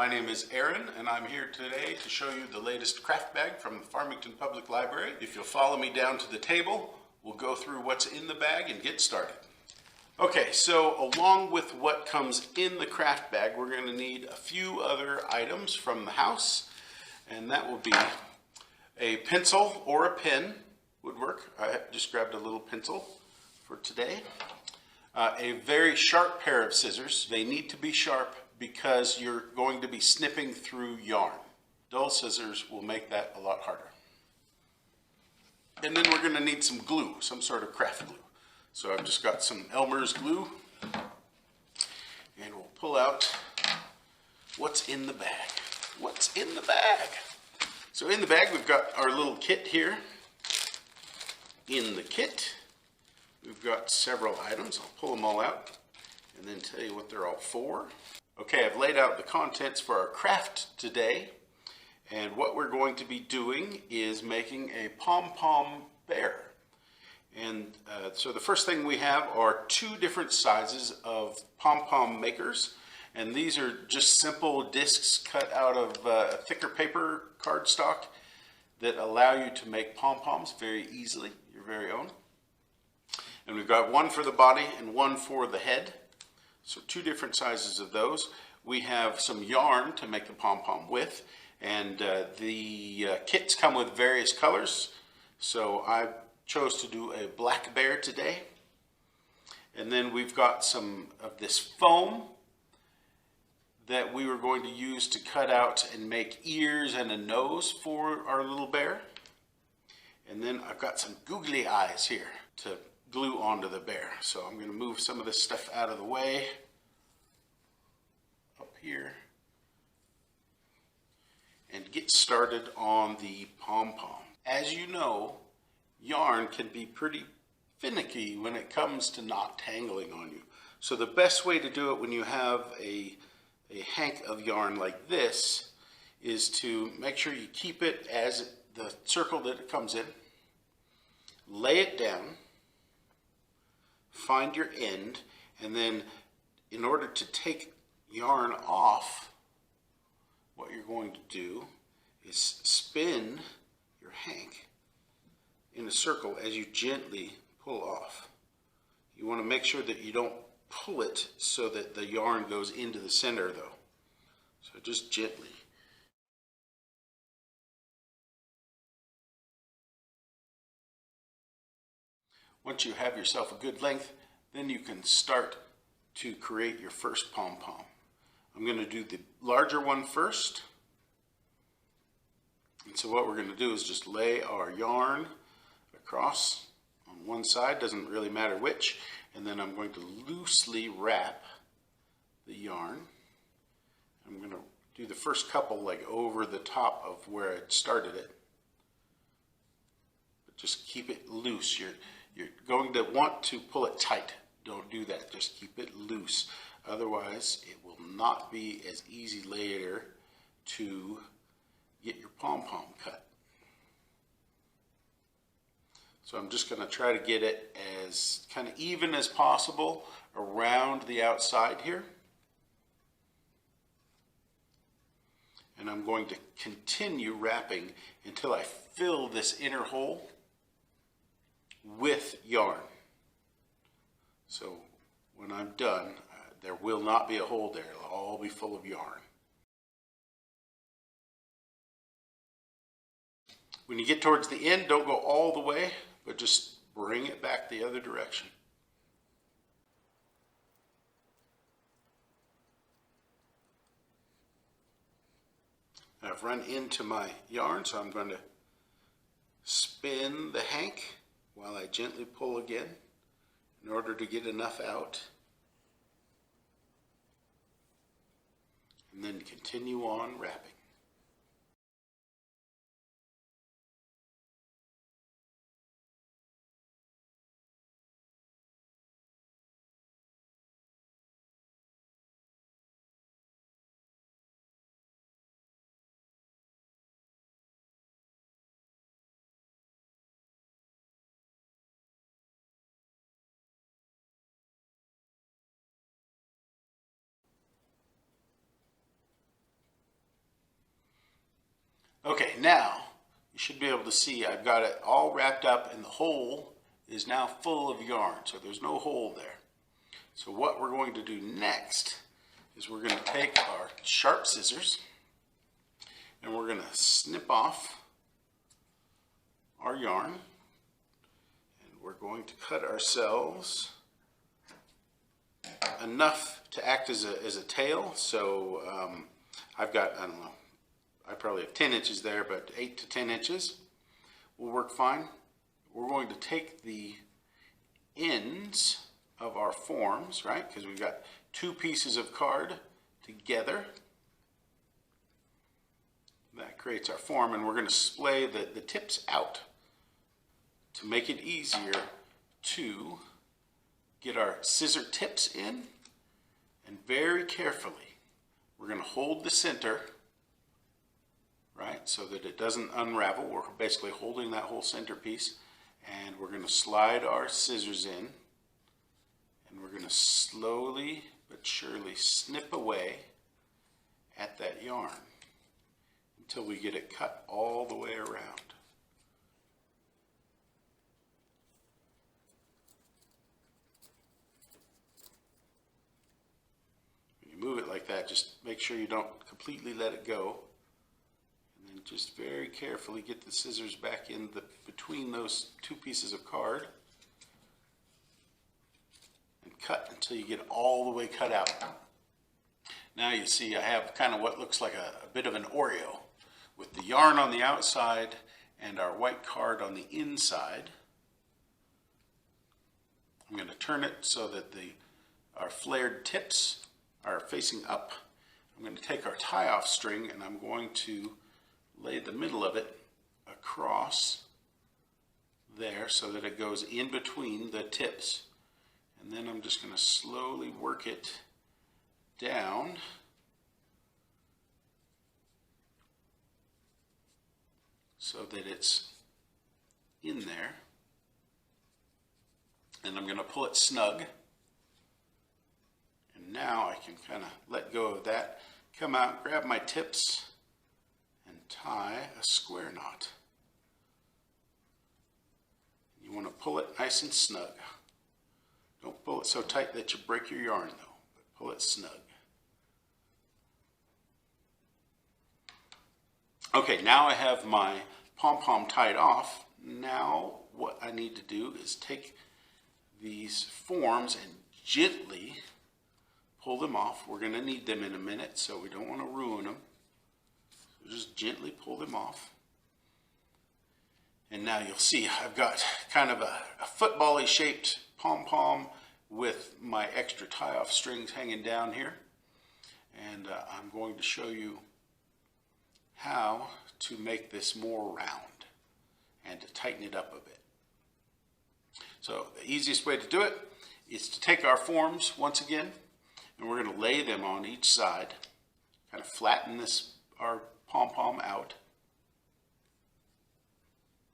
My name is Aaron, and I'm here today to show you the latest craft bag from the Farmington Public Library. If you'll follow me down to the table, we'll go through what's in the bag and get started. Okay, so along with what comes in the craft bag, we're going to need a few other items from the house, and that will be a pencil or a pen would work. I just grabbed a little pencil for today. A very sharp pair of scissors. They need to be sharp because you're going to be snipping through yarn. Dull scissors will make that a lot harder. And then we're going to need some glue, some sort of craft glue. So I've just got some Elmer's glue, and we'll pull out what's in the bag. What's in the bag? So in the bag we've got our little kit here. In the kit we've got several items. I'll pull them all out and then tell you what they're all for. Okay, I've laid out the contents for our craft today, and what we're going to be doing is making a pom-pom bear. And so the first thing we have are two different sizes of pom-pom makers, and these are just simple discs cut out of thicker paper cardstock that allow you to make pom-poms very easily, your very own. And we've got one for the body and one for the head. So two different sizes of those. We have some yarn to make the pom-pom with, and the kits come with various colors. So I chose to do a black bear today. And then we've got some of this foam that we were going to use to cut out and make ears and a nose for our little bear. And then I've got some googly eyes here to glue onto the bear. So I'm going to move some of this stuff out of the way up here and get started on the pom-pom. As you know, yarn can be pretty finicky when it comes to not tangling on you. So the best way to do it when you have a hank of yarn like this is to make sure you keep it as the circle that it comes in, lay it down, find your end, and then in order to take yarn off, what you're going to do is spin your hank in a circle as you gently pull off. You want to make sure that you don't pull it so that the yarn goes into the center though. So just gently. Once you have yourself a good length, then you can start to create your first pom-pom. I'm going to do the larger one first. And so what we're going to do is just lay our yarn across on one side, doesn't really matter which, and then I'm going to loosely wrap the yarn. I'm going to do the first couple like over the top of where I started it. But just keep it loose. You're going to want to pull it tight. Don't do that. Just keep it loose. Otherwise, it will not be as easy later to get your pom-pom cut. So I'm just going to try to get it as kind of even as possible around the outside here. And I'm going to continue wrapping until I fill this inner hole with yarn. So when I'm done, there will not be a hole there. It'll all be full of yarn. When you get towards the end, don't go all the way, but just bring it back the other direction. I've run into my yarn, so I'm going to spin the hank while I gently pull again in order to get enough out. And then continue on wrapping. Okay, now you should be able to see I've got it all wrapped up and the hole is now full of yarn, so there's no hole there. So what we're going to do next is we're going to take our sharp scissors and we're going to snip off our yarn, and we're going to cut ourselves enough to act as a tail. So I've got, I don't know, I probably have 10 inches there, but 8 to 10 inches will work fine. We're going to take the ends of our forms, right? Because we've got two pieces of card together. That creates our form, and we're going to splay the tips out to make it easier to get our scissor tips in. And very carefully, we're going to hold the center, right, so that it doesn't unravel. We're basically holding that whole center piece, and we're going to slide our scissors in, and we're going to slowly but surely snip away at that yarn until we get it cut all the way around. When you move it like that, just make sure you don't completely let it go. And then just very carefully get the scissors back in between those two pieces of card and cut until you get all the way cut out. Now you see I have kind of what looks like a bit of an Oreo with the yarn on the outside and our white card on the inside. I'm going to turn it so that our flared tips are facing up. I'm going to take our tie-off string and I'm going to lay the middle of it across there so that it goes in between the tips. And then I'm just going to slowly work it down so that it's in there. And I'm going to pull it snug. And now I can kind of let go of that, come out, grab my tips, and tie a square knot. You want to pull it nice and snug. Don't pull it so tight that you break your yarn though, but pull it snug. Okay, now I have my pom-pom tied off. Now what I need to do is take these forms and gently pull them off. We're going to need them in a minute, so we don't want to ruin them. So just gently pull them off. And now you'll see I've got kind of a football-y shaped pom-pom with my extra tie-off strings hanging down here. And I'm going to show you how to make this more round and to tighten it up a bit. So the easiest way to do it is to take our forms once again, and we're going to lay them on each side, kind of flatten our pom-pom out,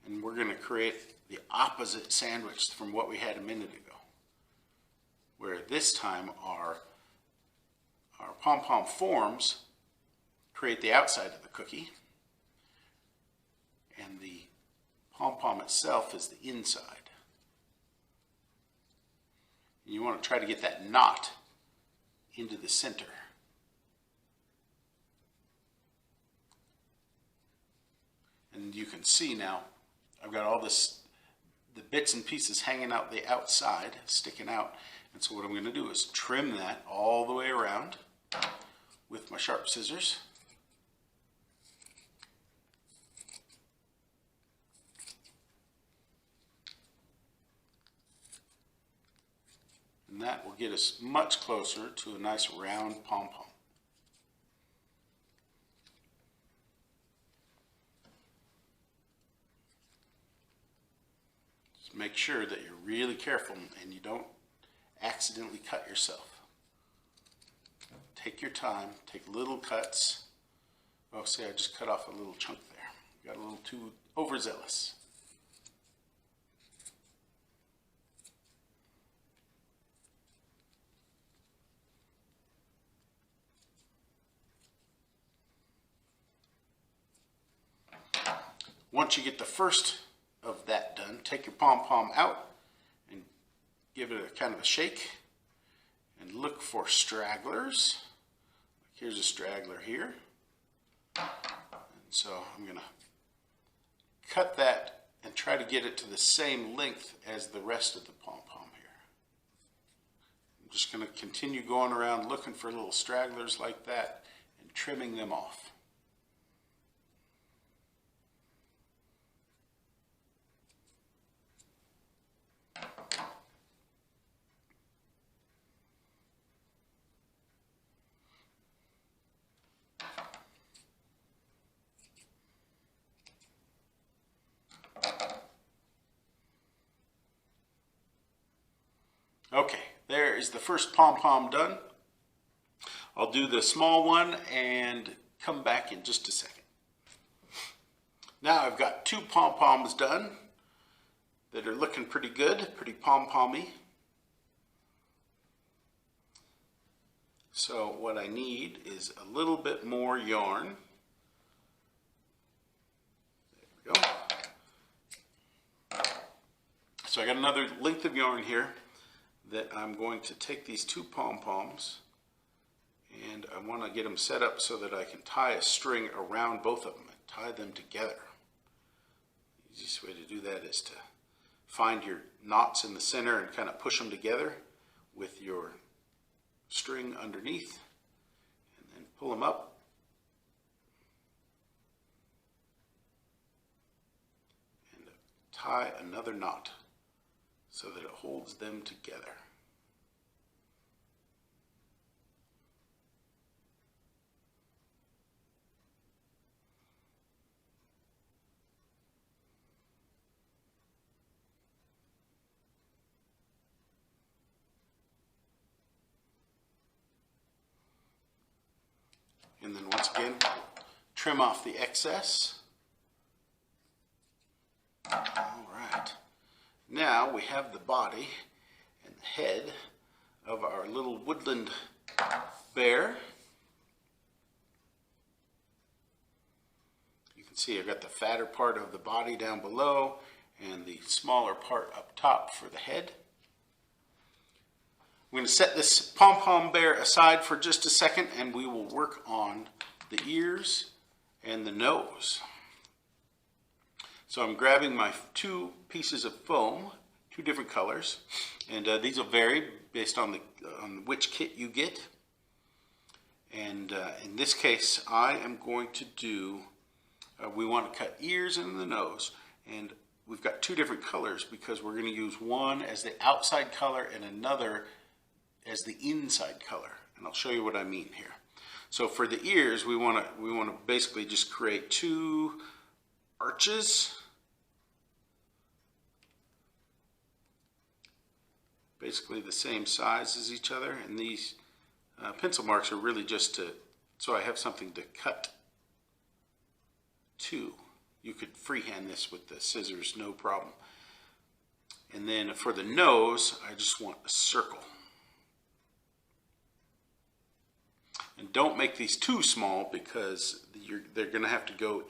and we're going to create the opposite sandwich from what we had a minute ago, where this time our pom-pom forms create the outside of the cookie, and the pom-pom itself is the inside. And you want to try to get that knot into the center. And you can see now I've got all the bits and pieces hanging out the outside, sticking out. And so what I'm going to do is trim that all the way around with my sharp scissors. And that will get us much closer to a nice round pom-pom. Just make sure that you're really careful and you don't accidentally cut yourself. Take your time, take little cuts. Oh, see, I just cut off a little chunk there. Got a little too overzealous. once you get the first of that done, take your pom-pom out and give it a kind of a shake and look for stragglers. Here's a straggler here. And so I'm going to cut that and try to get it to the same length as the rest of the pom-pom here. I'm just going to continue going around looking for little stragglers like that and trimming them off. Okay, there is the first pom-pom done. I'll do the small one and come back in just a second. Now I've got two pom-poms done that are looking pretty good, pretty pom-pommy. So what I need is a little bit more yarn. There we go. So I got another length of yarn here that I'm going to take these two pom-poms and I want to get them set up so that I can tie a string around both of them and tie them together. The easiest way to do that is to find your knots in the center and kind of push them together with your string underneath and then pull them up. And tie another knot so that it holds them together. And then once again, trim off the excess. All right. Now we have the body and the head of our little woodland bear. You can see I've got the fatter part of the body down below and the smaller part up top for the head. I'm going to set this pom-pom bear aside for just a second and we will work on the ears and the nose. So I'm grabbing my two pieces of foam, two different colors, and these will vary based on which kit you get. And in this case, I am going to do, we want to cut ears and the nose, and we've got two different colors because we're going to use one as the outside color and another as the inside color. And I'll show you what I mean here. So for the ears, we want to basically just create two arches. Basically the same size as each other, and these pencil marks are really just so I have something to cut to. You could freehand this with the scissors, no problem. And then for the nose, I just want a circle. And don't make these too small because they're going to have to go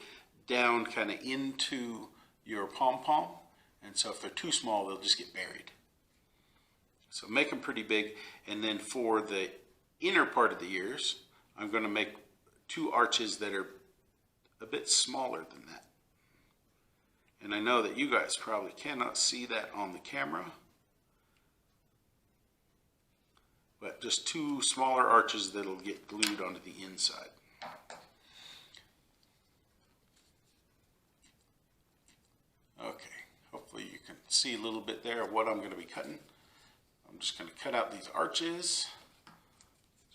down kind of into your pom-pom. And so if they're too small, they'll just get buried. So make them pretty big. And then for the inner part of the ears, I'm going to make two arches that are a bit smaller than that. And I know that you guys probably cannot see that on the camera. But just two smaller arches that'll get glued onto the inside. Okay, hopefully you can see a little bit there of what I'm going to be cutting. I'm just going to cut out these arches.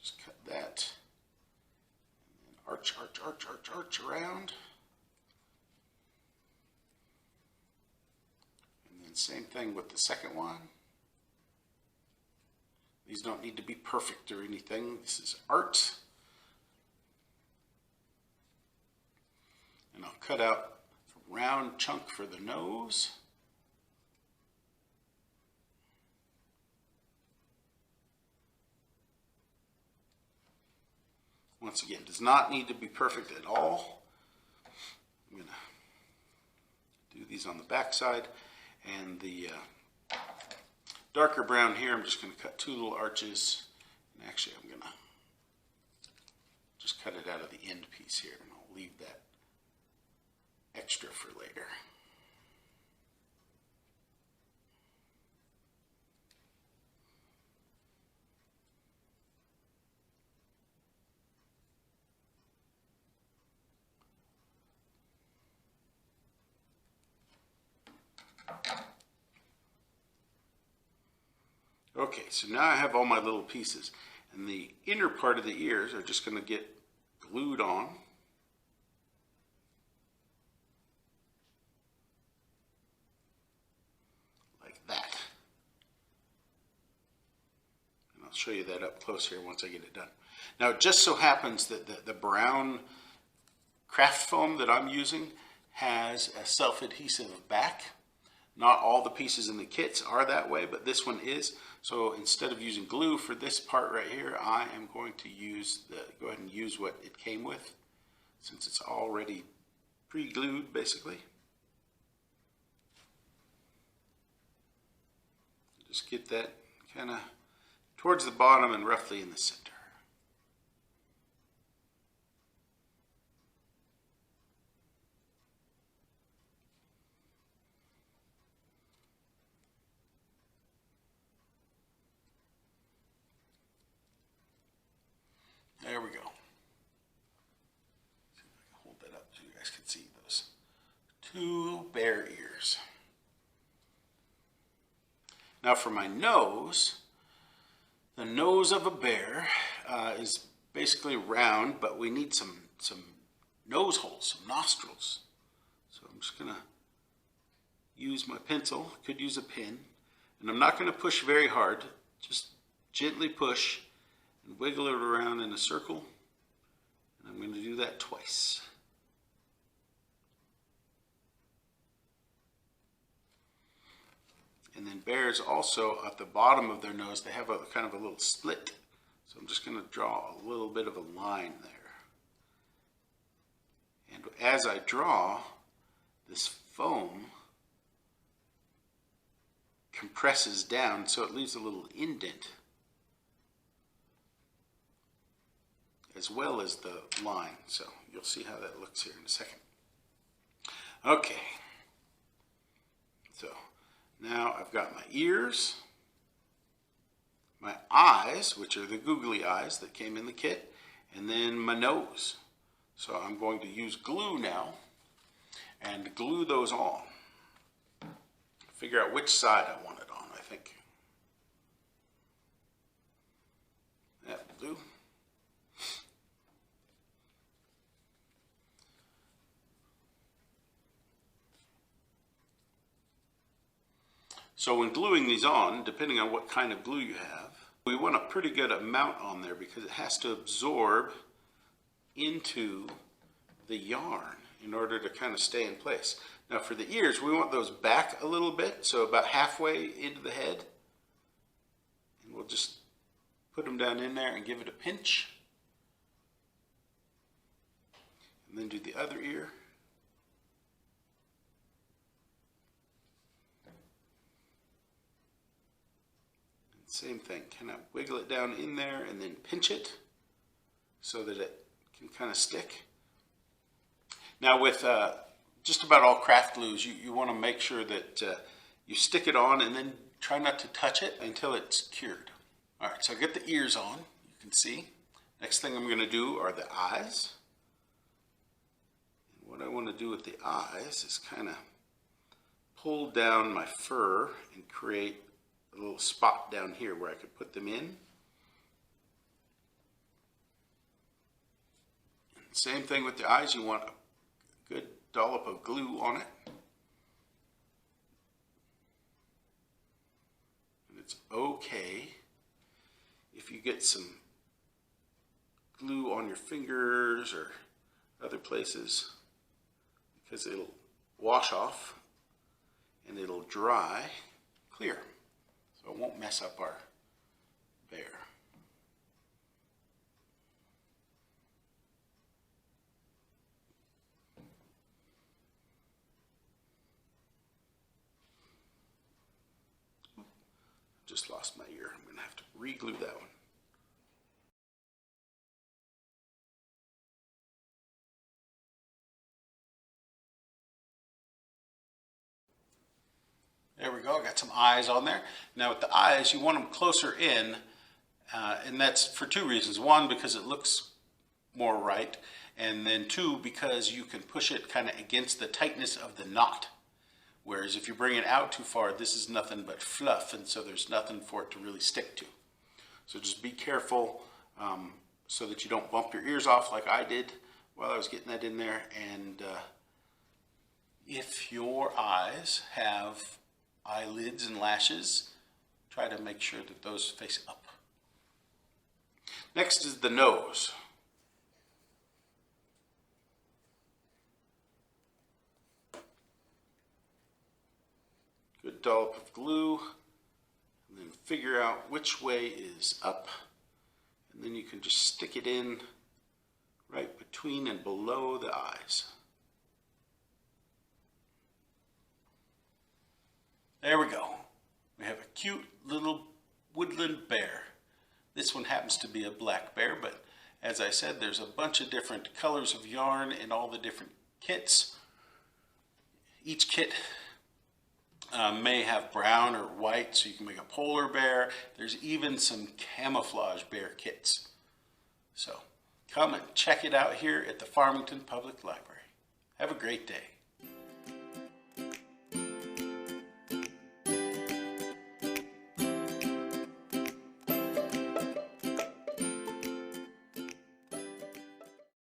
Just cut that. And then arch, arch, arch, arch, arch around. And then same thing with the second one. These don't need to be perfect or anything. This is art. And I'll cut out a round chunk for the nose. Once again, does not need to be perfect at all. I'm going to these on the back side. And the darker brown here, I'm just going to cut 2 little arches. And actually, I'm going to just cut it out of the end piece here, and I'll leave that extra for later. Okay, so now I have all my little pieces, and the inner part of the ears are just going to get glued on. Like that. And I'll show you that up close here once I get it done. Now it just so happens that the brown craft foam that I'm using has a self-adhesive back. Not all the pieces in the kits are that way, but this one is. So instead of using glue for this part right here, I am going to go ahead and use what it came with, since it's already pre-glued basically. Just get that kind of towards the bottom and roughly in the center. There we go. See if I can hold that up so you guys can see those 2 bear ears. Now for my nose, the nose of a bear is basically round, but we need some nose holes, some nostrils. So I'm just gonna use my pencil, could use a pin, and I'm not gonna push very hard, just gently push and wiggle it around in a circle, and I'm going to do that twice. And then bears also at the bottom of their nose, they have a kind of a little split. So I'm just going to draw a little bit of a line there. And as I draw, this foam compresses down so it leaves a little indent, as well as the line. So you'll see how that looks here in a second. Okay, so now I've got my ears, my eyes, which are the googly eyes that came in the kit, and then my nose. So I'm going to use glue now and glue those on. Figure out which side I want it on, I think. That will do. So when gluing these on, depending on what kind of glue you have, we want a pretty good amount on there because it has to absorb into the yarn in order to kind of stay in place. Now for the ears, we want those back a little bit, so about halfway into the head. And we'll just put them down in there and give it a pinch. And then do the other ear. Same thing, kind of wiggle it down in there and then pinch it so that it can kind of stick. Now with just about all craft glues, you want to make sure that you stick it on and then try not to touch it until it's cured. All right, so I get the ears on, you can see. Next thing I'm going to do are the eyes. And what I want to do with the eyes is kind of pull down my fur and create a little spot down here where I could put them in. And same thing with the eyes, you want a good dollop of glue on it. And it's okay if you get some glue on your fingers or other places, because it'll wash off and it'll dry clear. So it won't mess up our bear. just lost my ear. I'm going to have to re-glue that one. There we go, I got some eyes on there. Now with the eyes, you want them closer in, and that's for two reasons. One, because it looks more right, and then two, because you can push it kind of against the tightness of the knot. Whereas if you bring it out too far, this is nothing but fluff, and so there's nothing for it to really stick to. So just be careful so that you don't bump your ears off like I did while I was getting that in there. And if your eyes have eyelids and lashes, try to make sure that those face up. Next is the nose. Good dollop of glue, and then figure out which way is up, and then you can just stick it in right between and below the eyes. There we go. We have a cute little woodland bear. This one happens to be a black bear, but as I said, there's a bunch of different colors of yarn in all the different kits. Each kit may have brown or white, so you can make a polar bear. There's even some camouflage bear kits. So come and check it out here at the Farmington Public Library. Have a great day.